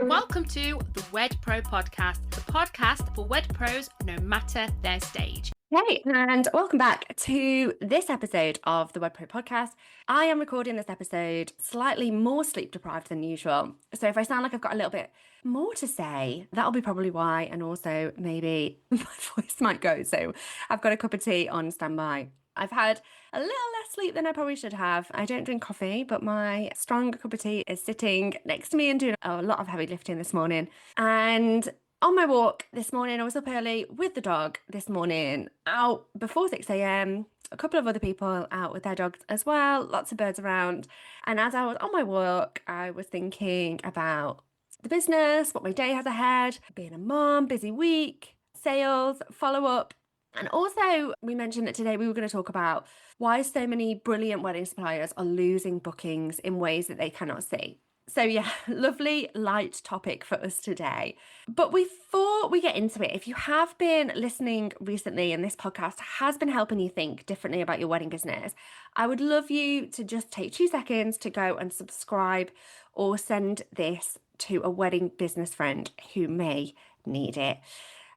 Welcome to the Wed Pro podcast, the podcast for Wed Pros no matter their stage. Hey, and welcome back to this episode of the Wed Pro podcast. I am recording this episode slightly more sleep deprived than usual. So if I sound like I've got a little bit more to say, that'll be probably why. And also maybe my voice might go. So I've got a cup of tea on standby. I've had a little less sleep than I probably should have. I don't drink coffee, but my strong cup of tea is sitting next to me and doing a lot of heavy lifting this morning. And on my walk this morning, I was up early with the dog this morning, out before 6 a.m. A couple of other people out with their dogs as well, lots of birds around. And as I was on my walk, I was thinking about the business, what my day has ahead, being a mom, busy week, sales, follow-up. And also, we mentioned that today we were going to talk about why so many brilliant wedding suppliers are losing bookings in ways that they cannot see. So yeah, lovely light topic for us today. But before we get into it, if you have been listening recently and this podcast has been helping you think differently about your wedding business, I would love you to just take 2 seconds to go and subscribe or send this to a wedding business friend who may need it.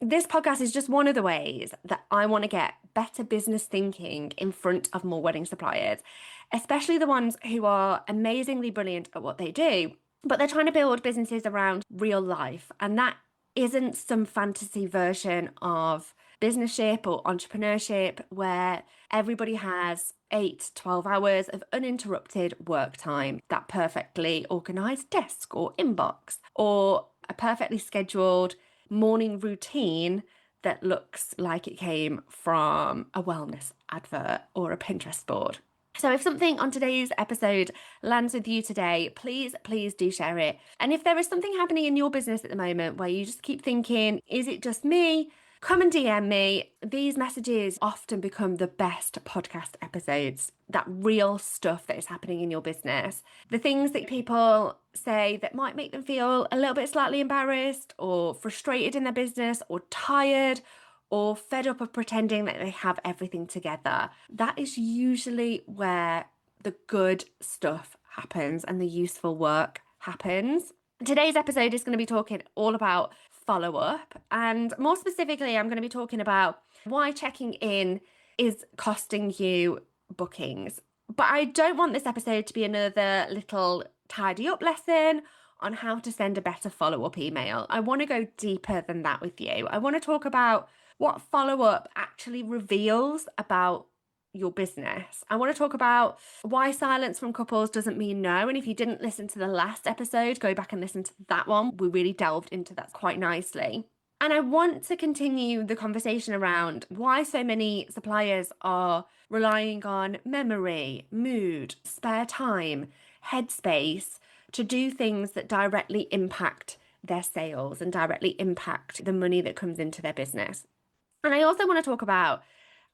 This podcast is just one of the ways that I want to get better business thinking in front of more wedding suppliers, especially the ones who are amazingly brilliant at what they do, but they're trying to build businesses around real life. And that isn't some fantasy version of businessship or entrepreneurship where everybody has 8, 12 hours of uninterrupted work time, that perfectly organized desk or inbox, or a perfectly scheduled morning routine that looks like it came from a wellness advert or a Pinterest board. So if something on today's episode lands with you today, please do share it. And if there is something happening in your business at the moment where you just keep thinking, is it just me? Come and DM me. These messages often become the best podcast episodes, that real stuff that is happening in your business. The things that people say that might make them feel a little bit slightly embarrassed or frustrated in their business or tired or fed up of pretending that they have everything together. That is usually where the good stuff happens and the useful work happens. Today's episode is going to be talking all about follow-up, and more specifically, I'm going to be talking about why checking in is costing you bookings. But I don't want this episode to be another little tidy up lesson on how to send a better follow-up email. I want to go deeper than that with you. I want to talk about what follow-up actually reveals about your business. I want to talk about why silence from couples doesn't mean no. And if you didn't listen to the last episode, go back and listen to that one. We really delved into that quite nicely. And I want to continue the conversation around why so many suppliers are relying on memory, mood, spare time, headspace to do things that directly impact their sales and directly impact the money that comes into their business. And I also want to talk about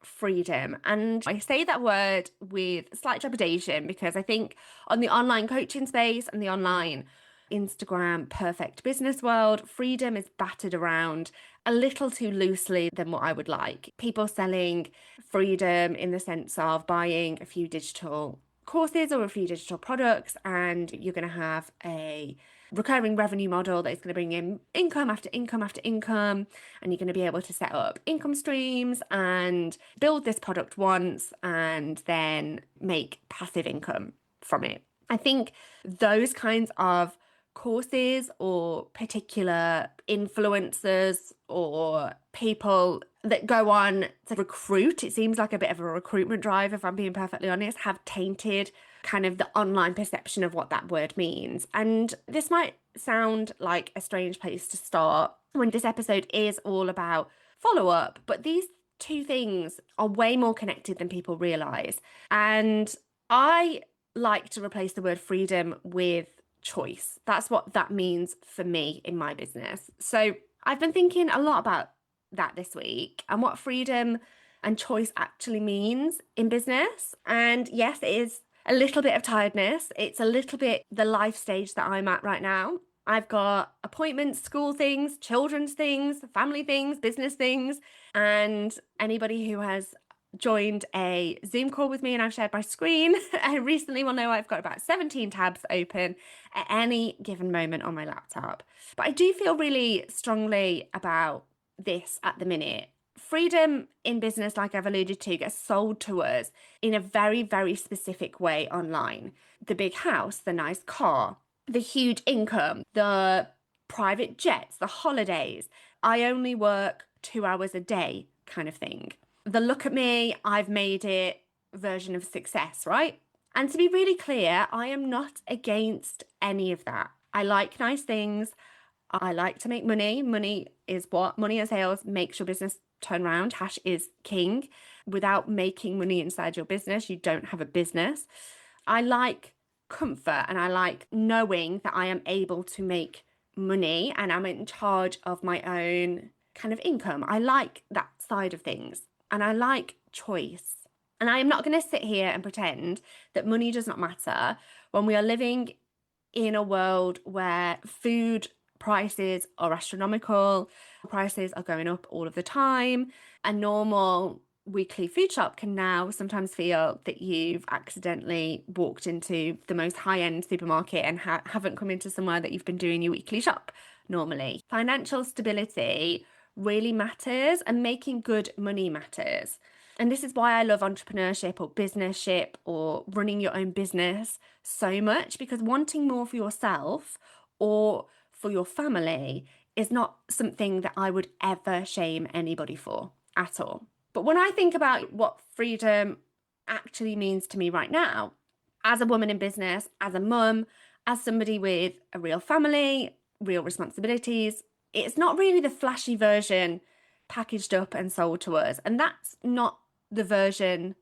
freedom. And I say that word with slight trepidation because I think on the online coaching space and the online Instagram perfect business world, freedom is battered around a little too loosely than what I would like. People selling freedom in the sense of buying a few digital courses or a few digital products, and you're going to have a recurring revenue model that is going to bring in income after income after income, and you're going to be able to set up income streams and build this product once and then make passive income from it. I think those kinds of courses or particular influencers or people that go on to recruit, it seems like a bit of a recruitment drive, if I'm being perfectly honest, have tainted kind of the online perception of what that word means. And this might sound like a strange place to start when this episode is all about follow-up, but these two things are way more connected than people realize. And I like to replace the word freedom with choice. That's what that means for me in my business. So I've been thinking a lot about that this week and what freedom and choice actually means in business. And yes, it is a little bit of tiredness. It's a little bit the life stage that I'm at right now. I've got appointments, school things, children's things, family things, business things, and anybody who has joined a Zoom call with me and I've shared my screen, I recently will know I've got about 17 tabs open at any given moment on my laptop. But I do feel really strongly about this at the minute. Freedom in business, like I've alluded to, gets sold to us in a very, very specific way online. The big house, the nice car, the huge income, the private jets, the holidays. I only work 2 hours a day kind of thing. The look at me, I've made it version of success, right? And to be really clear, I am not against any of that. I like nice things. I like to make money. Money is what? Money and sales makes your business turn around. Cash is king. Without making money inside your business, you don't have a business. I like comfort and I like knowing that I am able to make money and I'm in charge of my own kind of income. I like that side of things and I like choice. And I am not going to sit here and pretend that money does not matter when we are living in a world where food prices are astronomical, prices are going up all of the time. A normal weekly food shop can now sometimes feel that you've accidentally walked into the most high-end supermarket and haven't come into somewhere that you've been doing your weekly shop normally. Financial stability really matters and making good money matters. And this is why I love entrepreneurship or businessship or running your own business so much, because wanting more for yourself or for your family is not something that I would ever shame anybody for at all. But when I think about what freedom actually means to me right now, as a woman in business, as a mum, as somebody with a real family, real responsibilities, it's not really the flashy version packaged up and sold to us. And that's not the version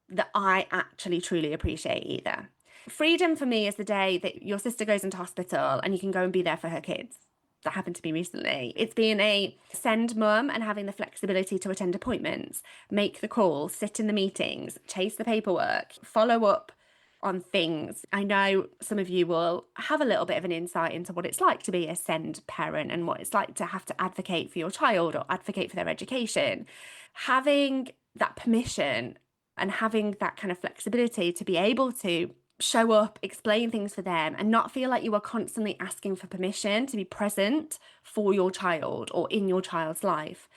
that I actually truly appreciate either. Freedom for me is the day that your sister goes into hospital and you can go and be there for her kids. That happened to me recently. It's being a send mum and having the flexibility to attend appointments, make the calls, sit in the meetings, chase the paperwork, follow up on things. I know some of you will have a little bit of an insight into what it's like to be a send parent and what it's like to have to advocate for your child or advocate for their education. Having that permission and having that kind of flexibility to be able to show up, explain things for them, and not feel like you are constantly asking for permission to be present for your child or in your child's life.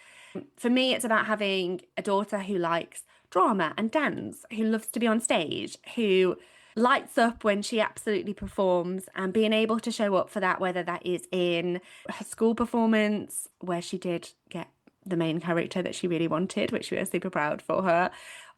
For me, it's about having a daughter who likes drama and dance, who loves to be on stage, who lights up when she absolutely performs, and being able to show up for that, whether that is in her school performance, where she did get the main character that she really wanted, which we are super proud for her,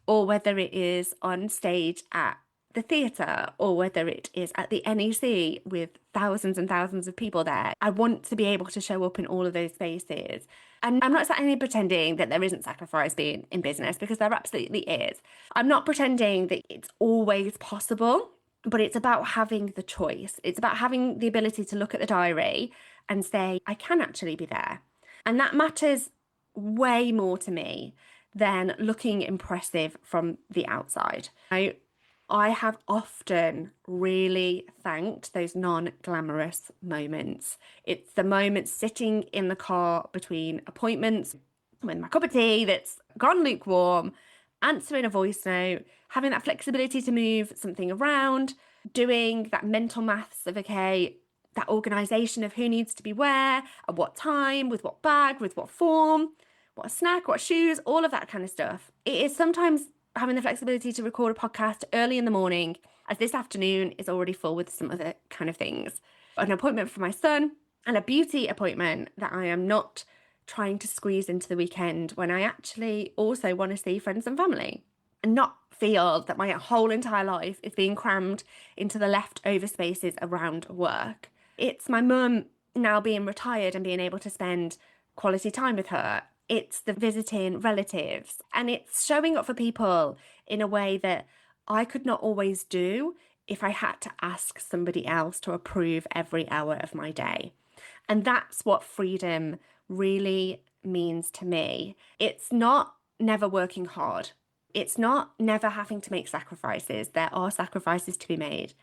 or whether it is on stage at the theatre, or whether it is at the NEC with thousands and thousands of people there. I want to be able to show up in all of those spaces. And I'm not certainly pretending that there isn't sacrifice being in business, because there absolutely is. I'm not pretending that it's always possible, but it's about having the choice. It's about having the ability to look at the diary and say, I can actually be there. And that matters way more to me than looking impressive from the outside. I have often really thanked those non-glamorous moments. It's the moments sitting in the car between appointments with my cup of tea that's gone lukewarm, answering a voice note, having that flexibility to move something around, doing that mental maths of, okay, that organisation of who needs to be where, at what time, with what bag, with what form, what snack, what shoes, all of that kind of stuff. It is sometimes having the flexibility to record a podcast early in the morning, as this afternoon is already full with some other kind of things. An appointment for my son and a beauty appointment that I am not trying to squeeze into the weekend, when I actually also want to see friends and family and not feel that my whole entire life is being crammed into the leftover spaces around work. It's my mum now being retired and being able to spend quality time with her. It's the visiting relatives, and it's showing up for people in a way that I could not always do if I had to ask somebody else to approve every hour of my day. And that's what freedom really means to me. It's not never working hard. It's not never having to make sacrifices. There are sacrifices to be made.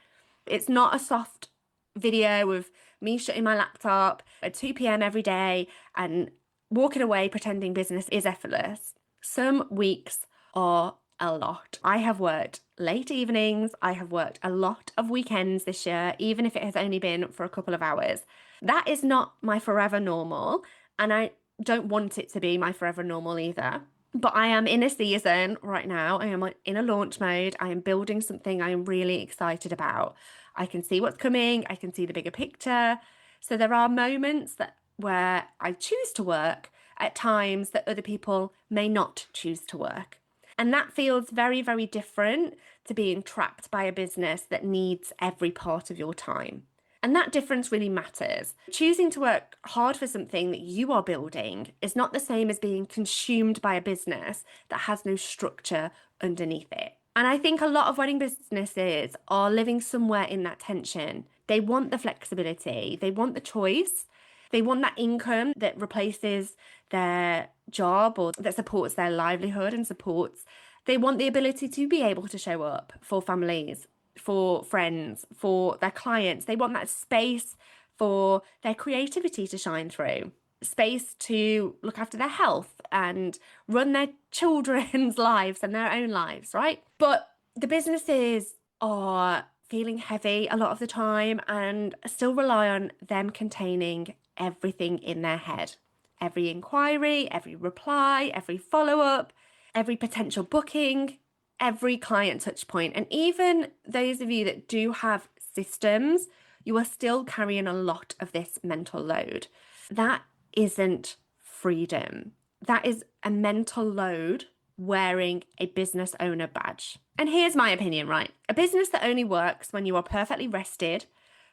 It's not a soft video of me shutting my laptop at 2 p.m. every day and walking away pretending business is effortless. Some weeks are a lot. I have worked late evenings. I have worked a lot of weekends this year, even if it has only been for a couple of hours. That is not my forever normal, and I don't want it to be my forever normal either. But I am in a season right now. I am in a launch mode. I am building something I am really excited about. I can see what's coming. I can see the bigger picture. So there are moments where I choose to work at times that other people may not choose to work. And that feels very, very different to being trapped by a business that needs every part of your time. And that difference really matters. Choosing to work hard for something that you are building is not the same as being consumed by a business that has no structure underneath it. And I think a lot of wedding businesses are living somewhere in that tension. They want the flexibility, they want the choice, they want that income that replaces their job or that supports their livelihood and supports. They want the ability to be able to show up for families, for friends, for their clients. They want that space for their creativity to shine through, space to look after their health and run their children's lives and their own lives, right? But the businesses are feeling heavy a lot of the time and still rely on them containing everything in their head. Every inquiry, every reply, every follow-up, every potential booking, every client touch point. And even those of you that do have systems, you are still carrying a lot of this mental load. That isn't freedom. That is a mental load wearing a business owner badge. And here's my opinion, right? A business that only works when you are perfectly rested,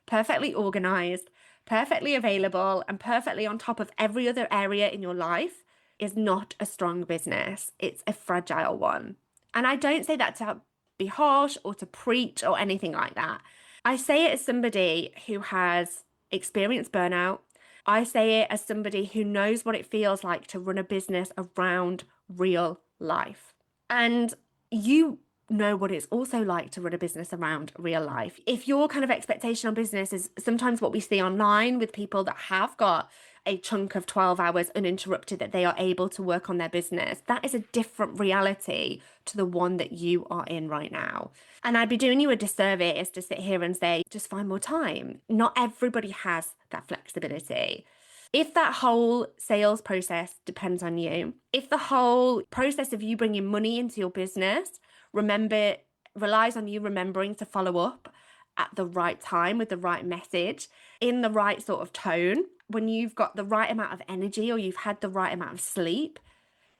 perfectly organized, perfectly available, and perfectly on top of every other area in your life is not a strong business. It's a fragile one. And I don't say that to be harsh or to preach or anything like that. I say it as somebody who has experienced burnout. I say it as somebody who knows what it feels like to run a business around real life. And you know what it's also like to run a business around real life. If your kind of expectation on business is sometimes what we see online with people that have got a chunk of 12 hours uninterrupted that they are able to work on their business, that is a different reality to the one that you are in right now. And I'd be doing you a disservice to sit here and say, just find more time. Not everybody has that flexibility. If that whole sales process depends on you, if the whole process of you bringing money into your business relies on you remembering to follow up at the right time with the right message, in the right sort of tone, when you've got the right amount of energy or you've had the right amount of sleep,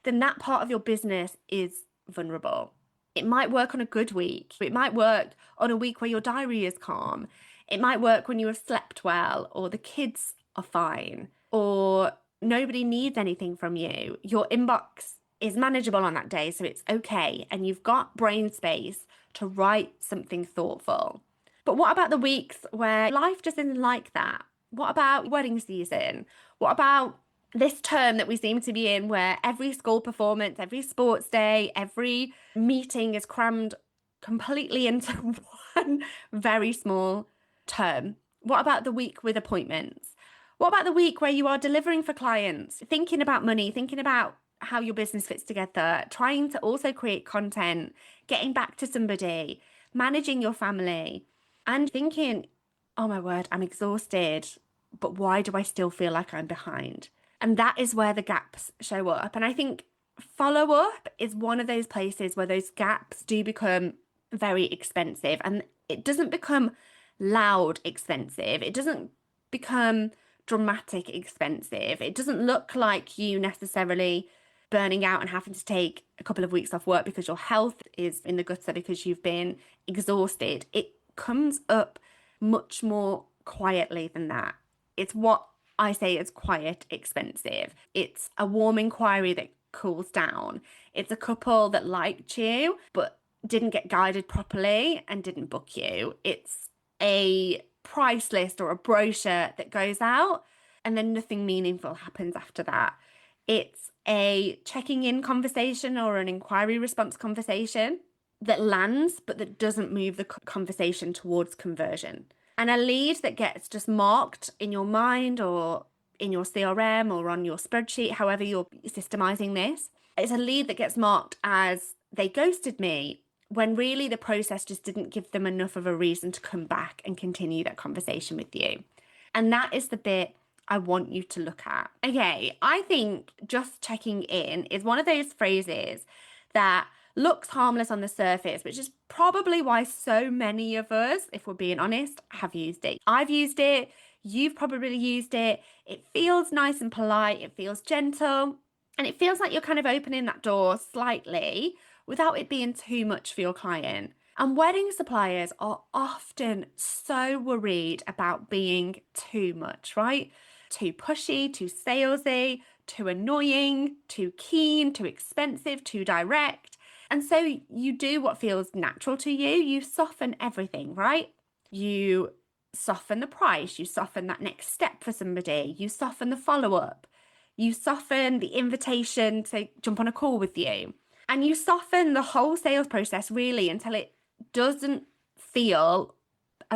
then that part of your business is vulnerable. It might work on a good week. It might work on a week where your diary is calm. It might work when you have slept well or the kids are fine or nobody needs anything from you. Your inbox is manageable on that day, so it's okay. And you've got brain space to write something thoughtful. But what about the weeks where life just isn't like that? What about wedding season? What about this term that we seem to be in where every school performance, every sports day, every meeting is crammed completely into one very small term? What about the week with appointments? What about the week where you are delivering for clients, thinking about money, thinking about how your business fits together, trying to also create content, getting back to somebody, managing your family, and thinking, oh my word, I'm exhausted, but why do I still feel like I'm behind? And that is where the gaps show up. And I think follow up is one of those places where those gaps do become very expensive. And it doesn't become loud expensive. It doesn't become dramatic expensive. It doesn't look like you necessarily burning out and having to take a couple of weeks off work because your health is in the gutter because you've been exhausted. It comes up much more quietly than that. It's what I say is quiet expensive. It's a warm inquiry that cools down. It's a couple that liked you but didn't get guided properly and didn't book you. It's a price list or a brochure that goes out and then nothing meaningful happens after that. It's a checking in conversation or an inquiry response conversation that lands but that doesn't move the conversation towards conversion. And a lead that gets just marked in your mind or in your CRM or on your spreadsheet, however you're systemizing this, it's a lead that gets marked as they ghosted me, when really the process just didn't give them enough of a reason to come back and continue that conversation with you. And that is the bit I want you to look at. Okay, I think just checking in is one of those phrases that looks harmless on the surface, which is probably why so many of us, if we're being honest, have used it. I've used it. You've probably used it. It feels nice and polite. It feels gentle. And it feels like you're kind of opening that door slightly without it being too much for your client. And wedding suppliers are often so worried about being too much, right? Too pushy, too salesy, too annoying, too keen, too expensive, too direct. And so you do what feels natural to you. You soften everything, right? You soften the price. You soften that next step for somebody. You soften the follow-up. You soften the invitation to jump on a call with you. And you soften the whole sales process really until it doesn't feel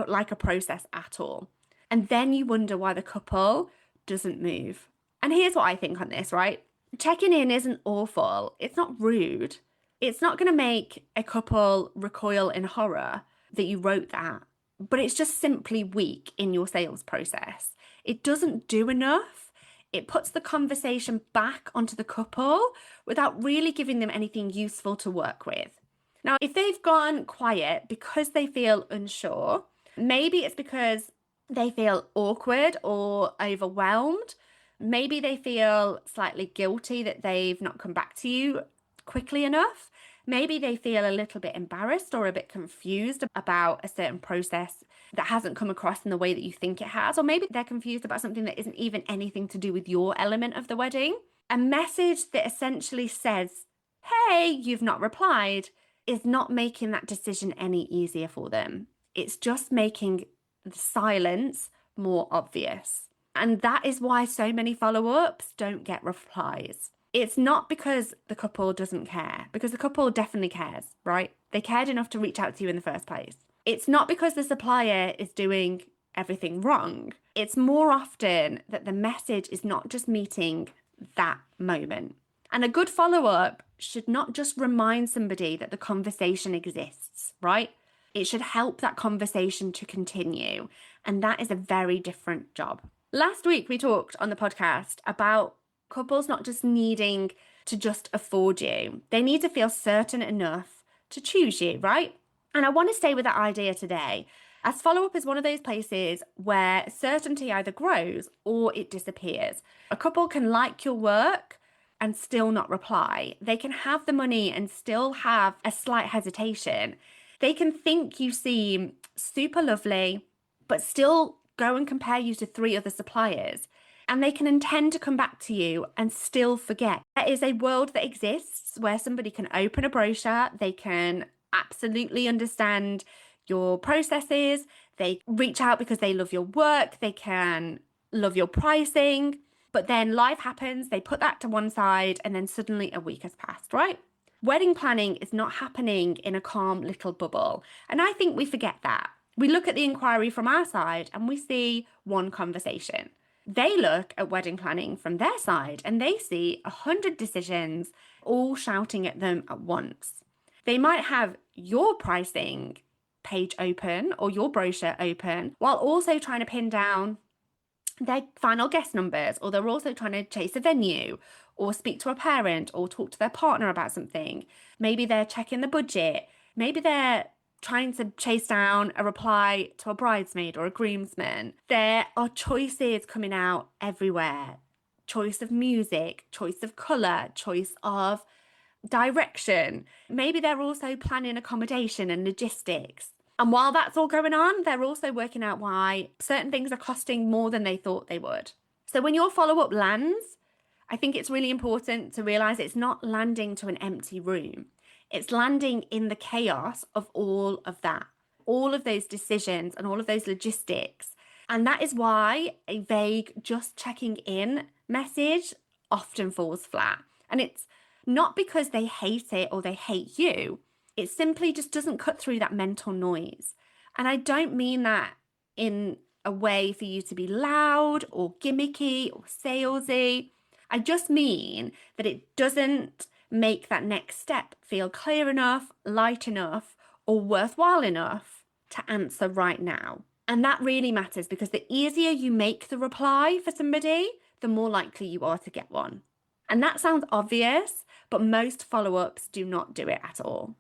like a process at all. And then you wonder why the couple doesn't move. And here's what I think on this, right? Checking in isn't awful. It's not rude. It's not going to make a couple recoil in horror that you wrote that, but it's just simply weak in your sales process. It doesn't do enough. It puts the conversation back onto the couple without really giving them anything useful to work with. Now, if they've gone quiet because they feel unsure, maybe it's because they feel awkward or overwhelmed. Maybe they feel slightly guilty that they've not come back to you quickly enough. Maybe they feel a little bit embarrassed or a bit confused about a certain process that hasn't come across in the way that you think it has. Or maybe they're confused about something that isn't even anything to do with your element of the wedding. A message that essentially says, hey, you've not replied, is not making that decision any easier for them. It's just making the silence more obvious. And that is why so many follow-ups don't get replies. It's not because the couple doesn't care, because the couple definitely cares, right? They cared enough to reach out to you in the first place. It's not because the supplier is doing everything wrong. It's more often that the message is not just meeting that moment. And a good follow-up should not just remind somebody that the conversation exists, right? It should help that conversation to continue. And that is a very different job. Last week, we talked on the podcast about couples not just needing to just afford you. They need to feel certain enough to choose you, right? And I want to stay with that idea today, as follow-up is one of those places where certainty either grows or it disappears. A couple can like your work and still not reply. They can have the money and still have a slight hesitation. They can think you seem super lovely, but still go and compare you to 3 other suppliers. And they can intend to come back to you and still forget. There is a world that exists where somebody can open a brochure, they can absolutely understand your processes, they reach out because they love your work, they can love your pricing, but then life happens, they put that to one side, and then suddenly a week has passed, right? Wedding planning is not happening in a calm little bubble. And I think we forget that. We look at the inquiry from our side and we see one conversation. They look at wedding planning from their side and they see 100 decisions all shouting at them at once. They might have your pricing page open or your brochure open while also trying to pin down their final guest numbers, or they're also trying to chase a venue or speak to a parent or talk to their partner about something. Maybe they're checking the budget. Maybe they're trying to chase down a reply to a bridesmaid or a groomsman. There are choices coming out everywhere. Choice of music, choice of colour, choice of direction. Maybe they're also planning accommodation and logistics. And while that's all going on, they're also working out why certain things are costing more than they thought they would. So when your follow-up lands, I think it's really important to realize it's not landing to an empty room. It's landing in the chaos of all of that, all of those decisions and all of those logistics. And that is why a vague just checking in message often falls flat. And it's not because they hate it or they hate you. It simply just doesn't cut through that mental noise. And I don't mean that in a way for you to be loud or gimmicky or salesy. I just mean that it doesn't make that next step feel clear enough, light enough, or worthwhile enough to answer right now. And that really matters, because the easier you make the reply for somebody, the more likely you are to get one. And that sounds obvious, but most follow-ups do not do it at all.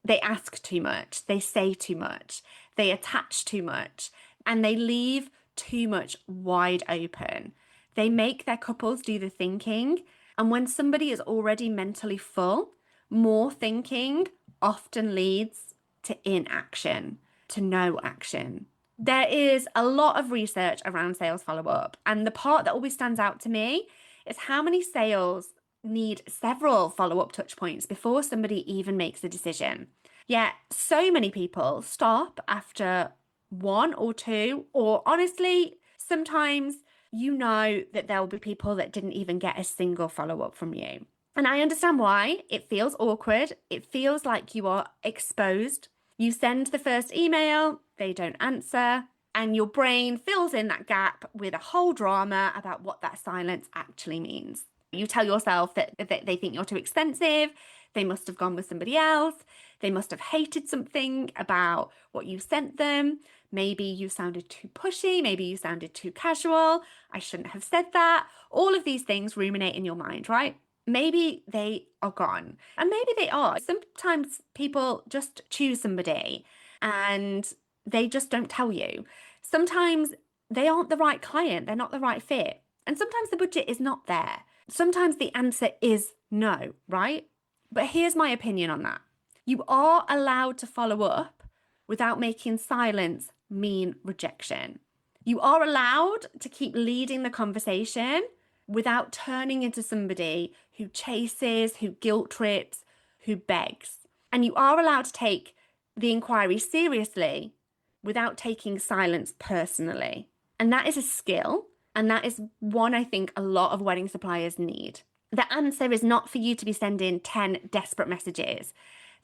They ask too much, they say too much, they attach too much, and they leave too much wide open. They make their couples do the thinking, and when somebody is already mentally full, more thinking often leads to inaction, to no action. There is a lot of research around sales follow-up, and the part that always stands out to me is how many sales need several follow-up touch points before somebody even makes a decision. Yet so many people stop after one or two, or honestly, sometimes you know that there will be people that didn't even get a single follow-up from you. And I understand why. It feels awkward. It feels like you are exposed. You send the first email, they don't answer, and your brain fills in that gap with a whole drama about what that silence actually means. You tell yourself that they think you're too expensive, they must have gone with somebody else, they must have hated something about what you sent them, maybe you sounded too pushy, maybe you sounded too casual, I shouldn't have said that. All of these things ruminate in your mind, right? Maybe they are gone, and maybe they are. Sometimes people just choose somebody and they just don't tell you. Sometimes they aren't the right client, they're not the right fit. And sometimes the budget is not there. Sometimes the answer is no, right? But here's my opinion on that. You are allowed to follow up without making silence mean rejection. You are allowed to keep leading the conversation without turning into somebody who chases, who guilt trips, who begs. And you are allowed to take the inquiry seriously without taking silence personally. And that is a skill. And that is one I think a lot of wedding suppliers need. The answer is not for you to be sending 10 desperate messages.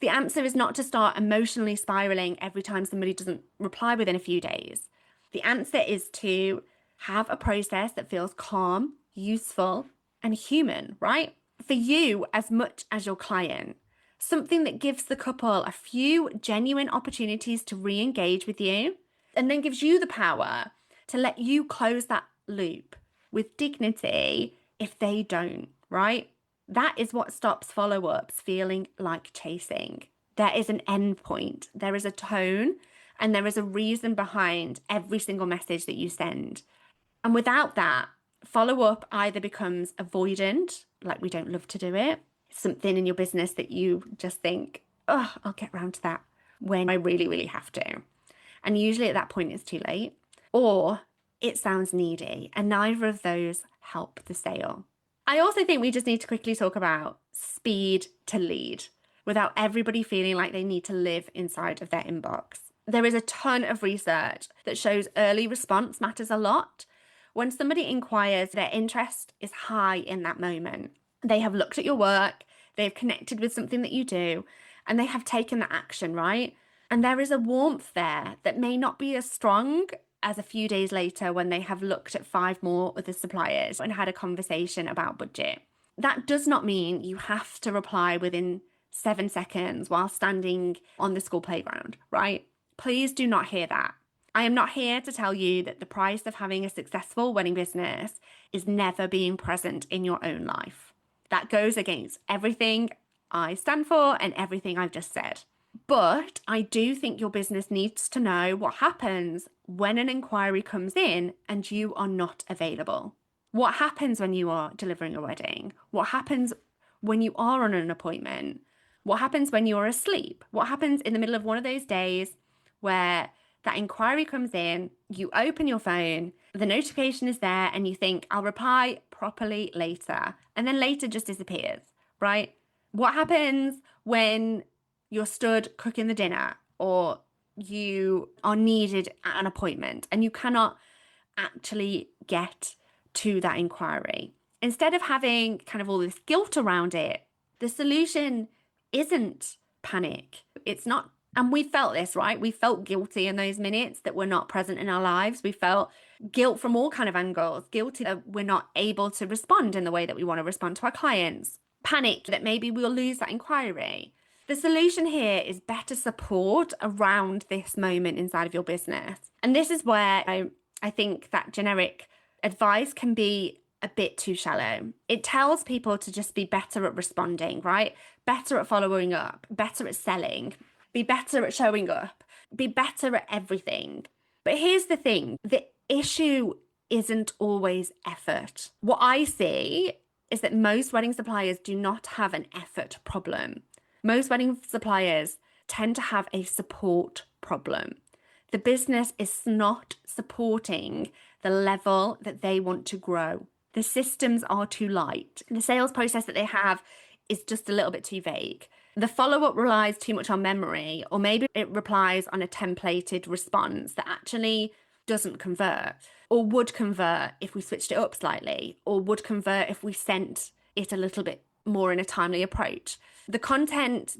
The answer is not to start emotionally spiraling every time somebody doesn't reply within a few days. The answer is to have a process that feels calm, useful, and human, right? For you as much as your client. Something that gives the couple a few genuine opportunities to re-engage with you, and then gives you the power to let you close that loop with dignity if they don't, right? That is what stops follow-ups feeling like chasing. There is an end point, there is a tone, and there is a reason behind every single message that you send. And without that, follow-up either becomes avoidant, like we don't love to do it, something in your business that you just think, oh, I'll get round to that when I really, really have to. And usually at that point it's too late. Or it sounds needy, and neither of those help the sale. I also think we just need to quickly talk about speed to lead without everybody feeling like they need to live inside of their inbox. There is a ton of research that shows early response matters a lot. When somebody inquires, their interest is high in that moment. They have looked at your work, they've connected with something that you do, and they have taken the action, right? And there is a warmth there that may not be as strong as a few days later when they have looked at 5 more other suppliers and had a conversation about budget. That does not mean you have to reply within 7 seconds while standing on the school playground, right? Please do not hear that. I am not here to tell you that the price of having a successful wedding business is never being present in your own life. That goes against everything I stand for and everything I've just said. But I do think your business needs to know what happens when an inquiry comes in and you are not available. What happens when you are delivering a wedding? What happens when you are on an appointment? What happens when you're asleep? What happens in the middle of one of those days where that inquiry comes in, you open your phone, the notification is there, and you think, I'll reply properly later. And then later just disappears, right? What happens when you're stood cooking the dinner, or you are needed at an appointment and you cannot actually get to that inquiry? Instead of having kind of all this guilt around it, the solution isn't panic. It's not. And we felt this, right? We felt guilty in those minutes that we're not present in our lives. We felt guilt from all kind of angles, guilty that we're not able to respond in the way that we want to respond to our clients. panic that maybe we'll lose that inquiry. The solution here is better support around this moment inside of your business. And this is where I think that generic advice can be a bit too shallow. It tells people to just be better at responding, right? Better at following up, better at selling, be better at showing up, be better at everything. But here's the thing, the issue isn't always effort. What I see is that most wedding suppliers do not have an effort problem. Most wedding suppliers tend to have a support problem. The business is not supporting the level that they want to grow. The systems are too light. The sales process that they have is just a little bit too vague. The follow-up relies too much on memory, or maybe it relies on a templated response that actually doesn't convert, or would convert if we switched it up slightly, or would convert if we sent it a little bit more in a timely approach. The content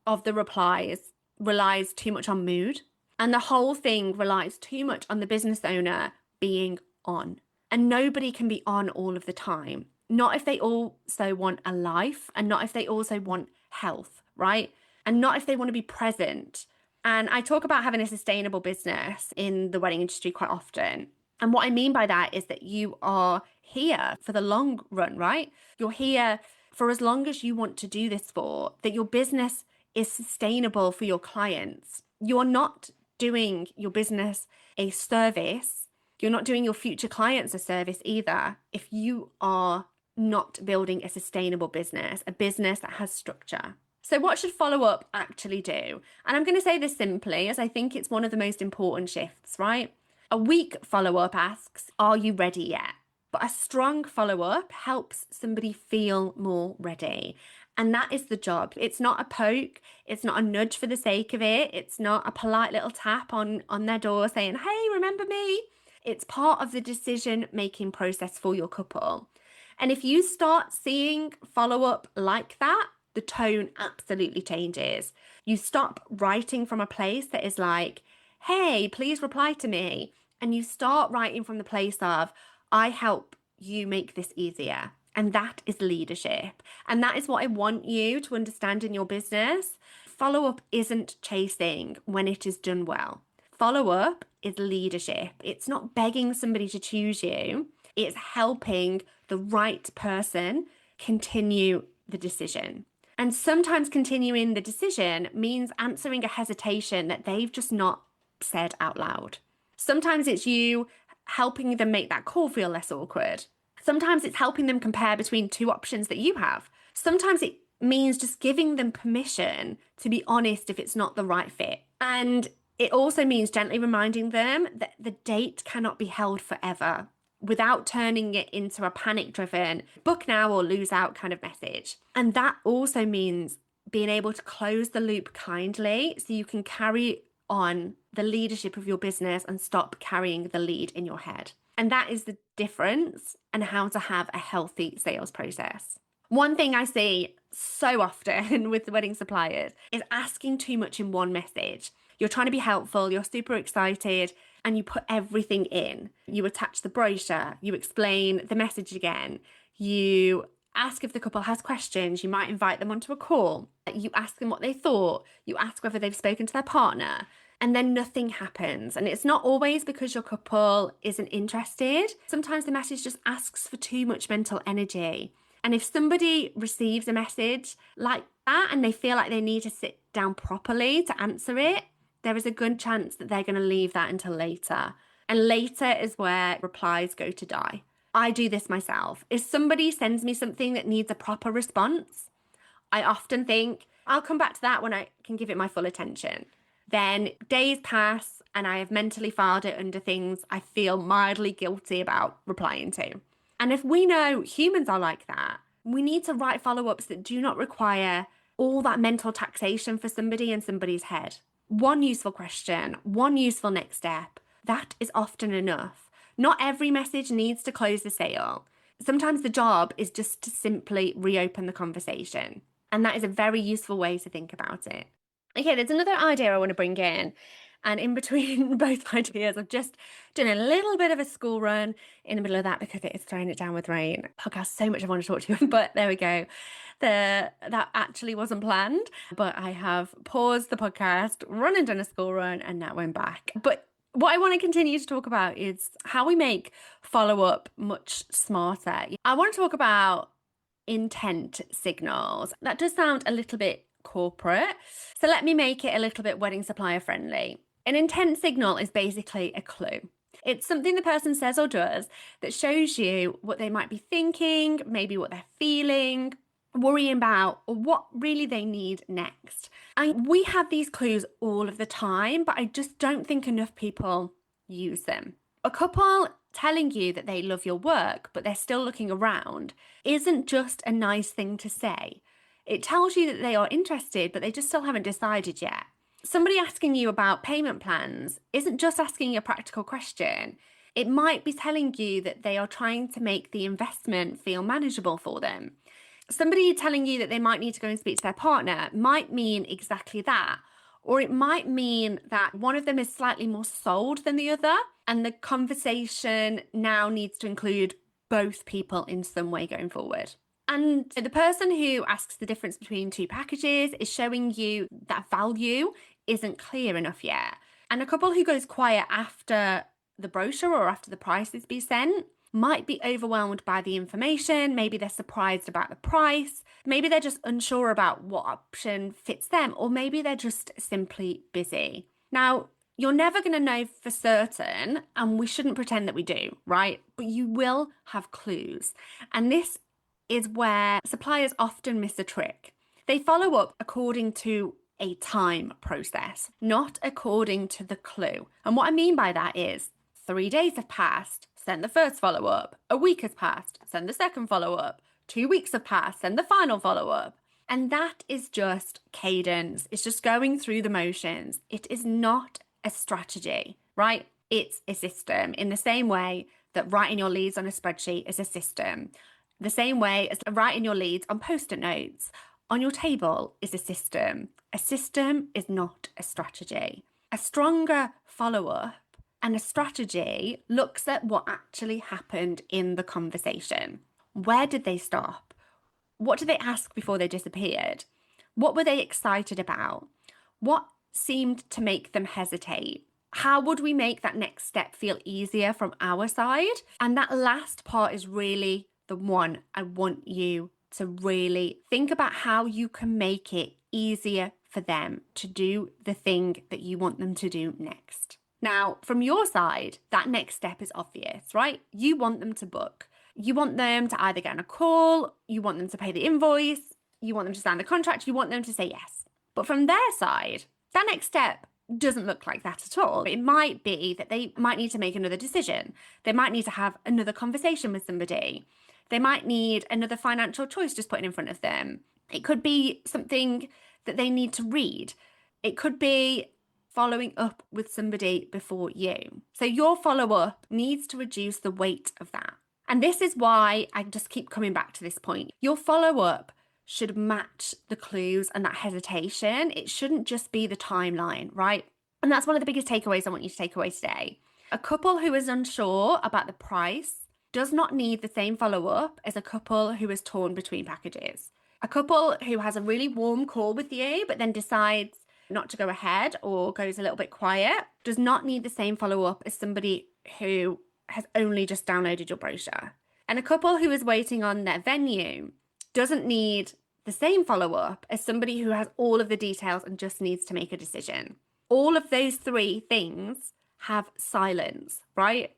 of the replies relies too much on mood, and the whole thing relies too much on the business owner being on. And nobody can be on all of the time. Not if they also want a life, and not if they also want health, right? And not if they want to be present. And I talk about having a sustainable business in the wedding industry quite often. And what I mean by that is that you are here for the long run, right? You're here for as long as you want to do this for, that your business is sustainable for your clients. You're not doing your business a service. You're not doing your future clients a service either if you are not building a sustainable business, a business that has structure. So what should follow-up actually do? And I'm going to say this simply, as I think it's one of the most important shifts, right? A weak follow-up asks, are you ready yet? But a strong follow-up helps somebody feel more ready. And that is the job. It's not a poke. It's not a nudge for the sake of it. It's not a polite little tap on their door saying, hey, remember me? It's part of the decision-making process for your couple. And if you start seeing follow-up like that, the tone absolutely changes. You stop writing from a place that is like, hey, please reply to me. And you start writing from the place of, I help you make this easier. And that is leadership. And that is what I want you to understand in your business. Follow-up isn't chasing when it is done well. Follow-up is leadership. It's not begging somebody to choose you. It's helping the right person continue the decision. And sometimes continuing the decision means answering a hesitation that they've just not said out loud. Sometimes it's you helping them make that call feel less awkward. Sometimes it's helping them compare between two options that you have. Sometimes it means just giving them permission to be honest if it's not the right fit. And it also means gently reminding them that the date cannot be held forever without turning it into a panic-driven book now or lose out kind of message. And that also means being able to close the loop kindly so you can carry on the leadership of your business and stop carrying the lead in your head. And that is the difference and how to have a healthy sales process. One thing I see so often with the wedding suppliers is asking too much in one message. You're trying to be helpful, you're super excited, and you put everything in. You attach the brochure, you explain the message again, you ask if the couple has questions, you might invite them onto a call, you ask them what they thought, you ask whether they've spoken to their partner, and then nothing happens. And it's not always because your couple isn't interested. Sometimes the message just asks for too much mental energy. And if somebody receives a message like that and they feel like they need to sit down properly to answer it, there is a good chance that they're going to leave that until later. And later is where replies go to die. I do this myself. If somebody sends me something that needs a proper response, I often think, I'll come back to that when I can give it my full attention. Then days pass and I have mentally filed it under things I feel mildly guilty about replying to. And if we know humans are like that, we need to write follow-ups that do not require all that mental taxation for somebody in somebody's head. One useful question, one useful next step, that is often enough. Not every message needs to close the sale. Sometimes the job is just to simply reopen the conversation. And that is a very useful way to think about it. Okay, there's another idea I want to bring in. And in between both ideas, I've just done a little bit of a school run in the middle of that because it is throwing it down with rain. Podcast, so much I want to talk to you, but there we go. That actually wasn't planned, but I have paused the podcast, run and done a school run, and now I'm back. But what I want to continue to talk about is how we make follow-up much smarter. I want to talk about intent signals. That does sound a little bit corporate, so let me make it a little bit wedding supplier friendly. An intent signal is basically a clue. It's something the person says or does that shows you what they might be thinking, maybe what they're feeling, worrying about, or what really they need next. And we have these clues all of the time, but I just don't think enough people use them. A couple telling you that they love your work, but they're still looking around, isn't just a nice thing to say. It tells you that they are interested, but they just still haven't decided yet. Somebody asking you about payment plans isn't just asking a practical question. It might be telling you that they are trying to make the investment feel manageable for them. Somebody telling you that they might need to go and speak to their partner might mean exactly that. Or it might mean that one of them is slightly more sold than the other, and the conversation now needs to include both people in some way going forward. And the person who asks the difference between two packages is showing you that value isn't clear enough yet. And a couple who goes quiet after the brochure or after the prices be sent might be overwhelmed by the information. Maybe they're surprised about the price. Maybe they're just unsure about what option fits them, or maybe they're just simply busy. Now, you're never going to know for certain, and we shouldn't pretend that we do, right? But you will have clues. And this is where suppliers often miss a trick. They follow up according to a time process, not according to the clue. And what I mean by that is 3 days have passed, send the first follow-up. A week has passed, send the second follow-up. 2 weeks have passed, send the final follow-up. And that is just cadence. It's just going through the motions. It is not a strategy, right? It's a system, in the same way that writing your leads on a spreadsheet is a system. The same way as writing your leads on post-it notes on your table is a system. A system is not a strategy. A stronger follow-up and a strategy looks at what actually happened in the conversation. Where did they stop? What did they ask before they disappeared? What were they excited about? What seemed to make them hesitate? How would we make that next step feel easier from our side? And that last part is really the one I want you to really think about, how you can make it easier for them to do the thing that you want them to do next. Now, from your side, that next step is obvious, right? You want them to book. You want them to either get on a call, you want them to pay the invoice, you want them to sign the contract, you want them to say yes. But from their side, that next step doesn't look like that at all. It might be that they might need to make another decision. They might need to have another conversation with somebody. They might need another financial choice just put in front of them. It could be something that they need to read. It could be following up with somebody before you. So your follow-up needs to reduce the weight of that. And this is why I just keep coming back to this point. Your follow-up should match the clues and that hesitation. It shouldn't just be the timeline, right? And that's one of the biggest takeaways I want you to take away today. A couple who is unsure about the price does not need the same follow-up as a couple who is torn between packages. A couple who has a really warm call with you, but then decides not to go ahead or goes a little bit quiet, does not need the same follow-up as somebody who has only just downloaded your brochure. And a couple who is waiting on their venue doesn't need the same follow-up as somebody who has all of the details and just needs to make a decision. All of those three things have silence, right?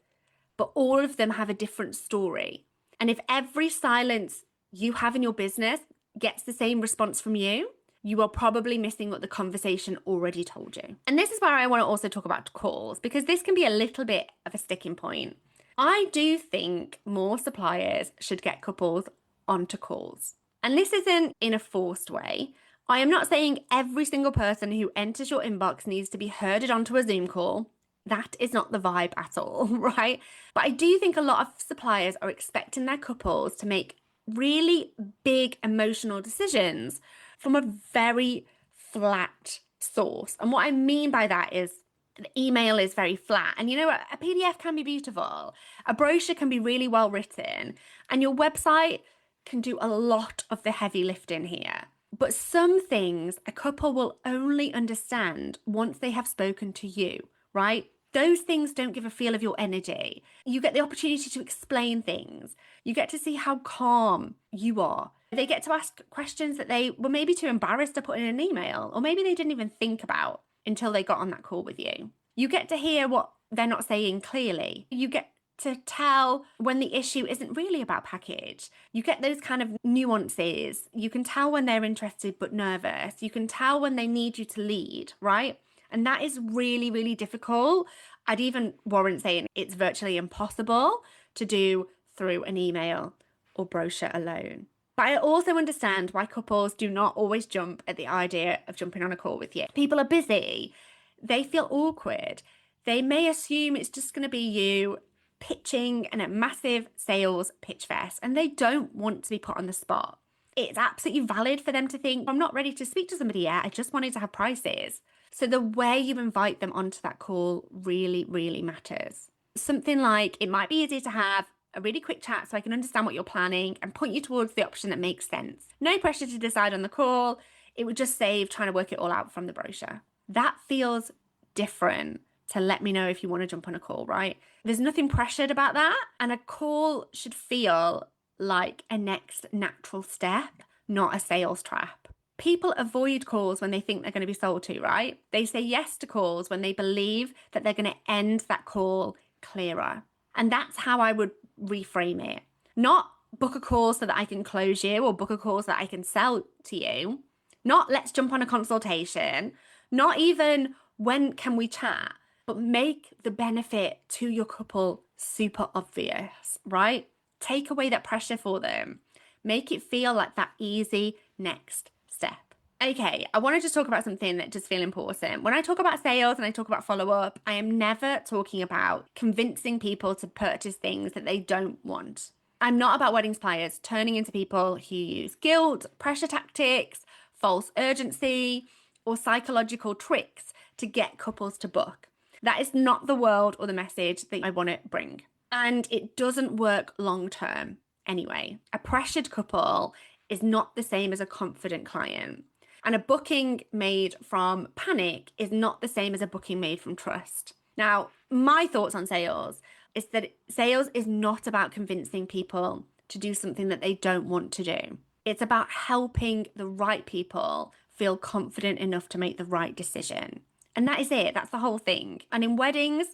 But all of them have a different story. And if every silence you have in your business gets the same response from you, you are probably missing what the conversation already told you. And this is where I want to also talk about calls, because this can be a little bit of a sticking point. I do think more suppliers should get couples onto calls. And this isn't in a forced way. I am not saying every single person who enters your inbox needs to be herded onto a Zoom call. That is not the vibe at all, right? But I do think a lot of suppliers are expecting their couples to make really big emotional decisions from a very flat source. And what I mean by that is The email is very flat. And you know what? A PDF can be beautiful. A brochure can be really well written. And your website can do a lot of the heavy lifting here. But some things a couple will only understand once they have spoken to you, right? Those things don't give a feel of your energy. You get the opportunity to explain things. You get to see how calm you are. They get to ask questions that they were maybe too embarrassed to put in an email, or maybe they didn't even think about until they got on that call with you. You get to hear what they're not saying clearly. You get to tell when the issue isn't really about package. You get those kind of nuances. You can tell when they're interested but nervous. You can tell when they need you to lead, right? And that is really, really difficult. I'd even warrant saying it's virtually impossible to do through an email or brochure alone. But I also understand why couples do not always jump at the idea of jumping on a call with you. People are busy. They feel awkward. They may assume it's just going to be you pitching in a massive sales pitch fest, and they don't want to be put on the spot. It's absolutely valid for them to think, I'm not ready to speak to somebody yet. I just wanted to have prices. So the way you invite them onto that call really, really matters. Something like, it might be easy to have a really quick chat so I can understand what you're planning and point you towards the option that makes sense. No pressure to decide on the call. It would just save trying to work it all out from the brochure. That feels different to let me know if you want to jump on a call, right? There's nothing pressured about that. And a call should feel like a next natural step, not a sales trap. People avoid calls when they think they're going to be sold to, right? They say yes to calls when they believe that they're going to end that call clearer. And that's how I would reframe it. Not book a call so that I can close you, or book a call so that I can sell to you. Not let's jump on a consultation. Not even when can we chat, but make the benefit to your couple super obvious, right? Take away that pressure for them. Make it feel like that easy next step. Okay, I want to just talk about something that just feels important. When I talk about sales and I talk about follow-up, I am never talking about convincing people to purchase things that they don't want. I'm not about wedding suppliers turning into people who use guilt, pressure tactics, false urgency, or psychological tricks to get couples to book. That is not the world or the message that I want to bring. And it doesn't work long term anyway. A pressured couple is not the same as a confident client. And a booking made from panic is not the same as a booking made from trust. Now, my thoughts on sales is that sales is not about convincing people to do something that they don't want to do. It's about helping the right people feel confident enough to make the right decision. And that is it. That's the whole thing. And in weddings,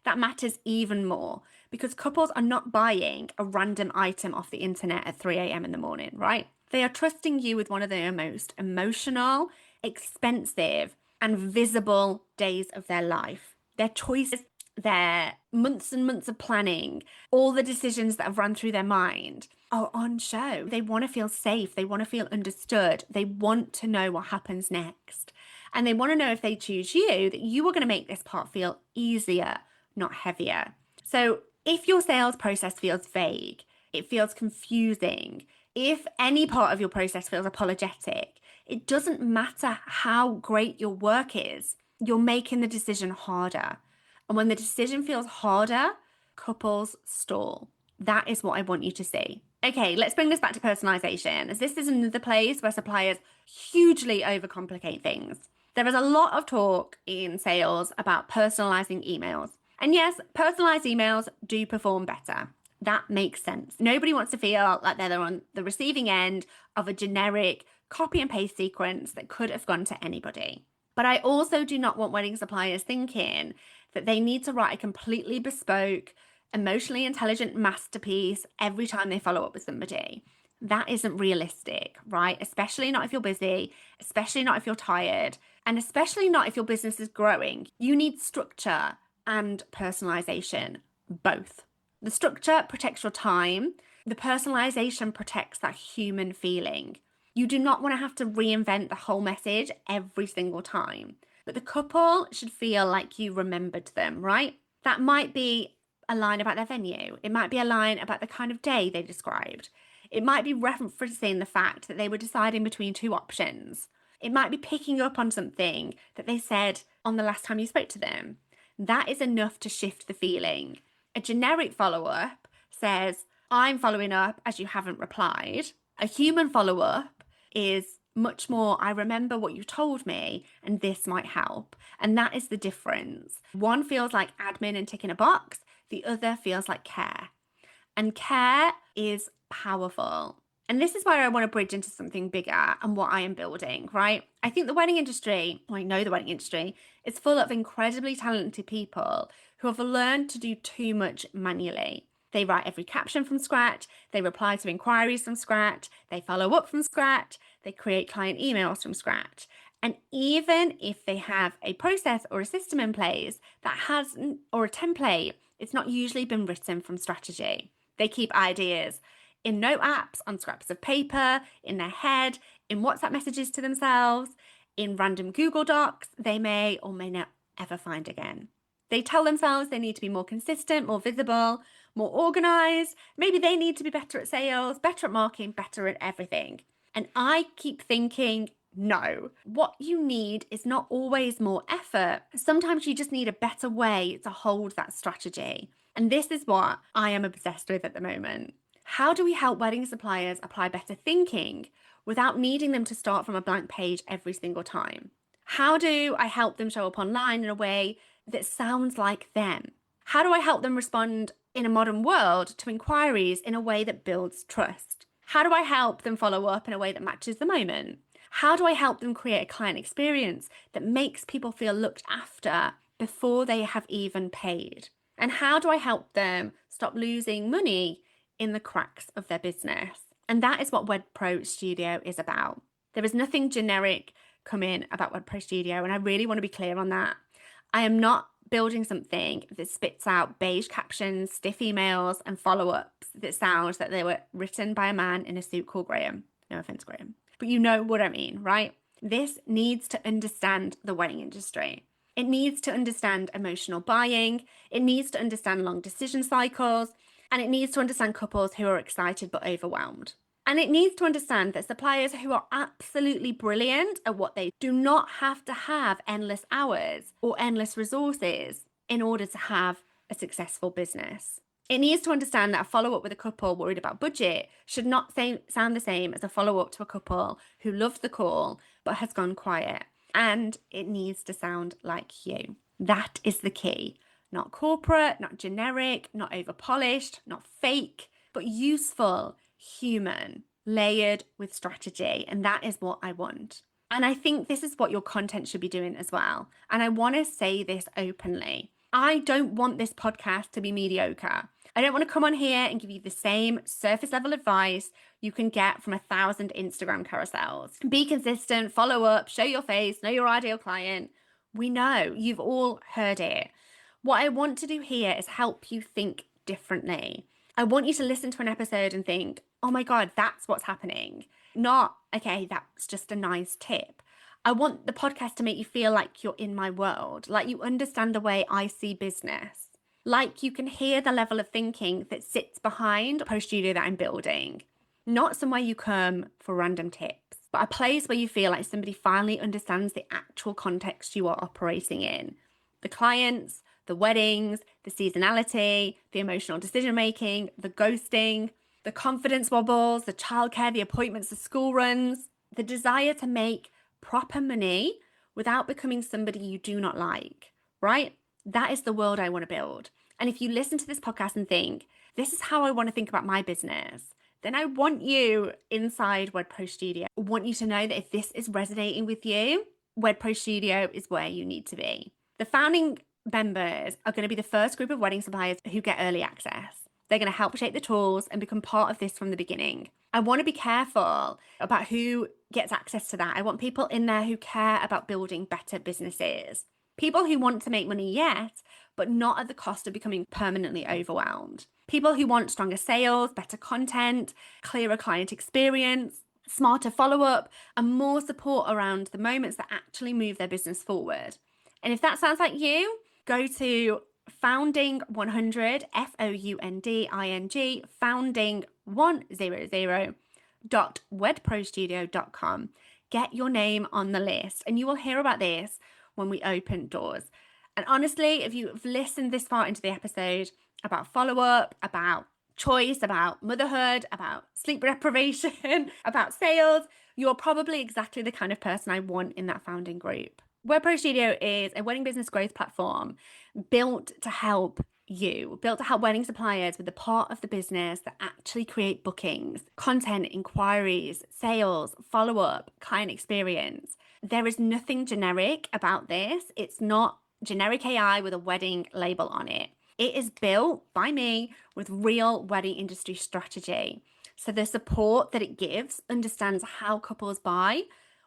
that matters even more because couples are not buying a random item off the internet at 3 a.m. in the morning, right? They are trusting you with one of their most emotional, expensive, and visible days of their life. Their choices, their months and months of planning, all the decisions that have run through their mind are on show. They want to feel safe. They want to feel understood. They want to know what happens next. And they want to know if they choose you, that you are going to make this part feel easier, not heavier. So if your sales process feels vague, it feels confusing, if any part of your process feels apologetic, it doesn't matter how great your work is, you're making the decision harder. And when the decision feels harder, couples stall. That is what I want you to see. Okay, let's bring this back to personalization, as this is another place where suppliers hugely overcomplicate things. There is a lot of talk in sales about personalizing emails. And yes, personalized emails do perform better. That makes sense. Nobody wants to feel like they're on the receiving end of a generic copy and paste sequence that could have gone to anybody. But I also do not want wedding suppliers thinking that they need to write a completely bespoke, emotionally intelligent masterpiece every time they follow up with somebody. That isn't realistic, right? Especially not if you're busy, especially not if you're tired, and especially not if your business is growing. You need structure and personalization, both. The structure protects your time. The personalization protects that human feeling. You do not want to have to reinvent the whole message every single time. But the couple should feel like you remembered them, right? That might be a line about their venue. It might be a line about the kind of day they described. It might be referencing the fact that they were deciding between two options. It might be picking up on something that they said on the last time you spoke to them. That is enough to shift the feeling. A generic follow-up says, I'm following up as you haven't replied. A human follow-up is much more, I remember what you told me and this might help. And that is the difference. One feels like admin and ticking a box. The other feels like care. And care is powerful. And this is where I want to bridge into something bigger and what I am building, right? I think the wedding industry, I know the wedding industry, is full of incredibly talented people who have learned to do too much manually. They write every caption from scratch, they reply to inquiries from scratch, they follow up from scratch, they create client emails from scratch. And even if they have a process or a system in place that hasn't, or a template, it's not usually been written from strategy. They keep ideas in note apps, on scraps of paper, in their head, in WhatsApp messages to themselves, in random Google Docs they may or may not ever find again. They tell themselves they need to be more consistent, more visible, more organized. Maybe they need to be better at sales, better at marketing, better at everything. And I keep thinking, no, what you need is not always more effort. Sometimes you just need a better way to hold that strategy. And this is what I am obsessed with at the moment. How do we help wedding suppliers apply better thinking without needing them to start from a blank page every single time? How do I help them show up online in a way that sounds like them? How do I help them respond in a modern world to inquiries in a way that builds trust? How do I help them follow up in a way that matches the moment? How do I help them create a client experience that makes people feel looked after before they have even paid? And how do I help them stop losing money in the cracks of their business? And that is what WedPro Studio is about. There is nothing generic coming about WedPro Studio, and I really want to be clear on that. I am not building something that spits out beige captions, stiff emails, and follow-ups that sound that they were written by a man in a suit called Graham. No offense, Graham. But you know what I mean, right? This needs to understand the wedding industry. It needs to understand emotional buying. It needs to understand long decision cycles. And it needs to understand couples who are excited but overwhelmed. And it needs to understand that suppliers who are absolutely brilliant at what they do not have to have endless hours or endless resources in order to have a successful business. It needs to understand that a follow-up with a couple worried about budget should not sound the same as a follow-up to a couple who loved the call but has gone quiet. And it needs to sound like you. That is the key. Not corporate, not generic, not over-polished, not fake, but useful, human, layered with strategy. And that is what I want. And I think this is what your content should be doing as well. And I want to say this openly. I don't want this podcast to be mediocre. I don't want to come on here and give you the same surface level advice you can get from 1,000 Instagram carousels. Be consistent, follow up, show your face, know your ideal client. We know, you've all heard it. What I want to do here is help you think differently. I want you to listen to an episode and think, oh my God, that's what's happening. Not, okay, that's just a nice tip. I want the podcast to make you feel like you're in my world, like you understand the way I see business, like you can hear the level of thinking that sits behind Pro Studio that I'm building. Not somewhere you come for random tips, but a place where you feel like somebody finally understands the actual context you are operating in. The clients, the weddings, the seasonality, the emotional decision-making, the ghosting, the confidence wobbles, the childcare, the appointments, the school runs, the desire to make proper money without becoming somebody you do not like, right? That is the world I want to build. And if you listen to this podcast and think, this is how I want to think about my business, then I want you inside WedPro Studio. I want you to know that if this is resonating with you, WedPro Studio is where you need to be. The founding members are going to be the first group of wedding suppliers who get early access. They're going to help shape the tools and become part of this from the beginning. I want to be careful about who gets access to that. I want people in there who care about building better businesses. People who want to make money, yes, but not at the cost of becoming permanently overwhelmed. People who want stronger sales, better content, clearer client experience, smarter follow-up, and more support around the moments that actually move their business forward. And if that sounds like you, go to founding100, founding, founding100.wedprostudio.com. get your name on the list. And you will hear about this when we open doors. And honestly, if you've listened this far into the episode about follow-up, about choice, about motherhood, about sleep deprivation, about sales, you're probably exactly the kind of person I want in that founding group. WebPro Studio is a wedding business growth platform built to help you, built to help wedding suppliers with the part of the business that actually create bookings, content, inquiries, sales, follow-up, client experience. There is nothing generic about this. It's not generic AI with a wedding label on it. It is built by me with real wedding industry strategy. So the support that it gives understands how couples buy,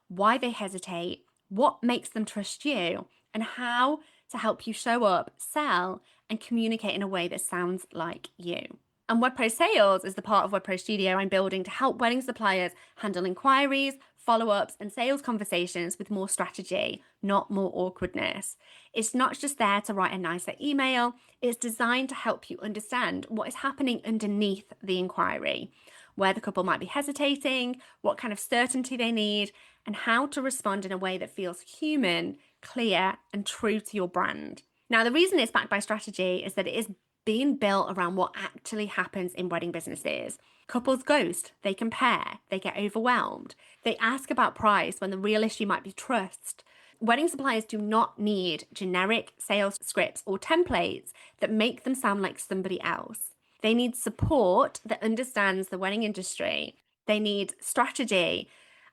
why they hesitate, what makes them trust you, and how to help you show up, sell, and communicate in a way that sounds like you. And WebPro Sales is the part of WebPro Studio I'm building to help wedding suppliers handle inquiries, follow-ups, and sales conversations with more strategy, not more awkwardness. It's not just there to write a nicer email, it's designed to help you understand what is happening underneath the inquiry, where the couple might be hesitating, what kind of certainty they need, and how to respond in a way that feels human, clear, and true to your brand. Now, the reason it's backed by strategy is that it is being built around what actually happens in wedding businesses. Couples ghost, they compare, they get overwhelmed, they ask about price when the real issue might be trust. Wedding suppliers do not need generic sales scripts or templates that make them sound like somebody else. They need support that understands the wedding industry. They need strategy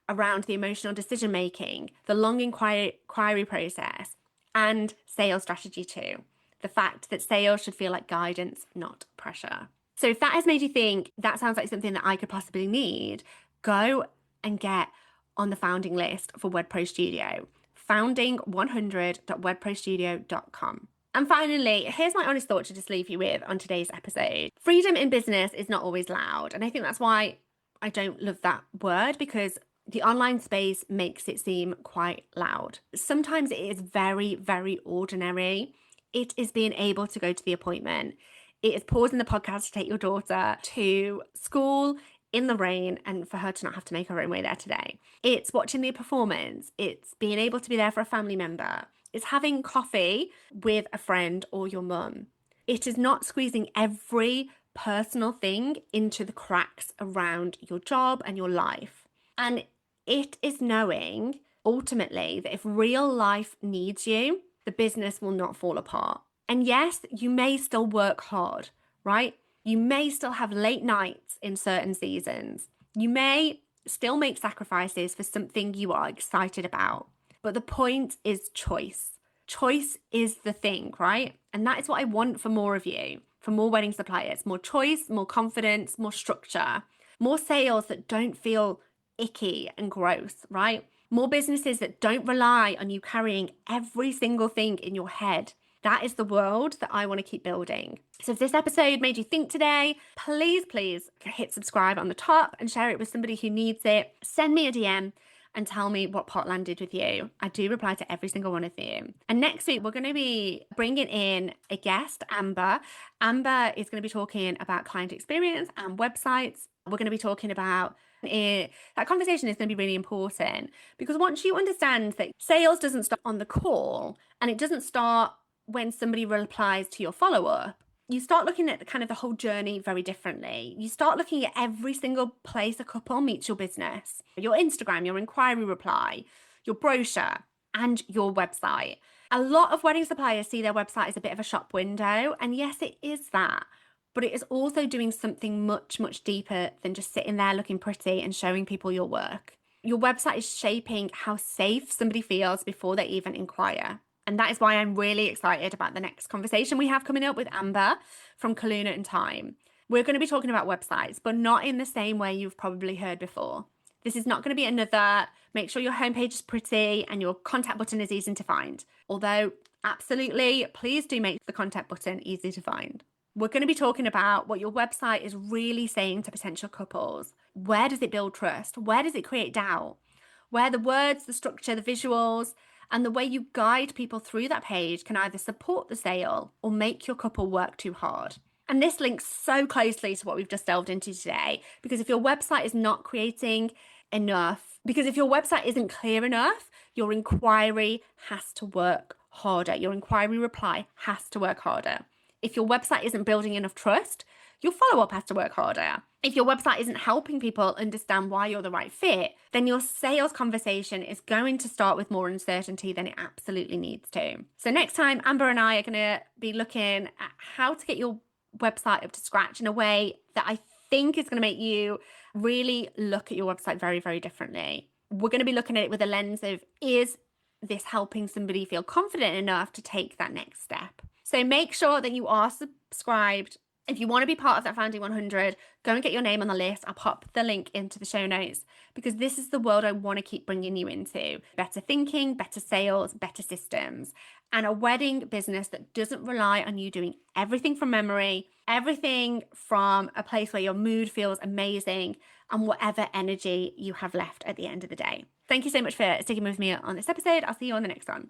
around the emotional decision making, the long inquiry process, and sales strategy too. The fact that sales should feel like guidance, not pressure. So if that has made you think that sounds like something that I could possibly need, go and get on the founding list for WebPro Studio, founding100.webprostudio.com. And finally, here's my honest thought to just leave you with on today's episode. Freedom in business is not always loud. And I think that's why I don't love that word, because the online space makes it seem quite loud. Sometimes it is very, very ordinary. It is being able to go to the appointment. It is pausing the podcast to take your daughter to school in the rain and for her to not have to make her own way there today. It's watching the performance. It's being able to be there for a family member. It's having coffee with a friend or your mum. It is not squeezing every personal thing into the cracks around your job and your life. And it is knowing ultimately that if real life needs you, the business will not fall apart. And yes, you may still work hard, right? You may still have late nights in certain seasons. You may still make sacrifices for something you are excited about. But the point is choice. Choice is the thing, right? And that is what I want for more of you, for more wedding suppliers, more choice, more confidence, more structure, more sales that don't feel icky and gross, right? More businesses that don't rely on you carrying every single thing in your head. That is the world that I want to keep building. So if this episode made you think today, please hit subscribe on the top and share it with somebody who needs it. Send me a DM and tell me what pot landed with you. I do reply to every single one of you. And next week, we're going to be bringing in a guest, Amber. Amber is going to be talking about client experience and websites. We're going to be talking about it. That conversation is going to be really important, because once you understand that sales doesn't start on the call and it doesn't start when somebody replies to your follow-up, you start looking at the whole journey very differently. You start looking at every single place a couple meets your business, your Instagram, your inquiry reply, your brochure, and your website. A lot of wedding suppliers see their website as a bit of a shop window. And yes, it is that. But it is also doing something much, much deeper than just sitting there looking pretty and showing people your work. Your website is shaping how safe somebody feels before they even inquire. And that is why I'm really excited about the next conversation we have coming up with Amber from Kaluna and Time. We're going to be talking about websites, but not in the same way you've probably heard before. This is not going to be another, make sure your homepage is pretty and your contact button is easy to find. Although, absolutely, please do make the contact button easy to find. We're going to be talking about what your website is really saying to potential couples. Where does it build trust? Where does it create doubt? Where the words, the structure, the visuals, and the way you guide people through that page can either support the sale or make your couple work too hard. And this links so closely to what we've just delved into today, because if your website is not creating enough. Because if your website isn't clear enough, your inquiry has to work harder. Your inquiry reply has to work harder. If your website isn't building enough trust, your follow-up has to work harder. If your website isn't helping people understand why you're the right fit, then your sales conversation is going to start with more uncertainty than it absolutely needs to. So next time, Amber and I are going to be looking at how to get your website up to scratch in a way that I think is going to make you really look at your website very, very differently. We're going to be looking at it with a lens of, is this helping somebody feel confident enough to take that next step? So make sure that you are subscribed. If you want to be part of that Founding 100, go and get your name on the list. I'll pop the link into the show notes because this is the world I want to keep bringing you into. Better thinking, better sales, better systems, and a wedding business that doesn't rely on you doing everything from memory, everything from a place where your mood feels amazing and whatever energy you have left at the end of the day. Thank you so much for sticking with me on this episode. I'll see you on the next one.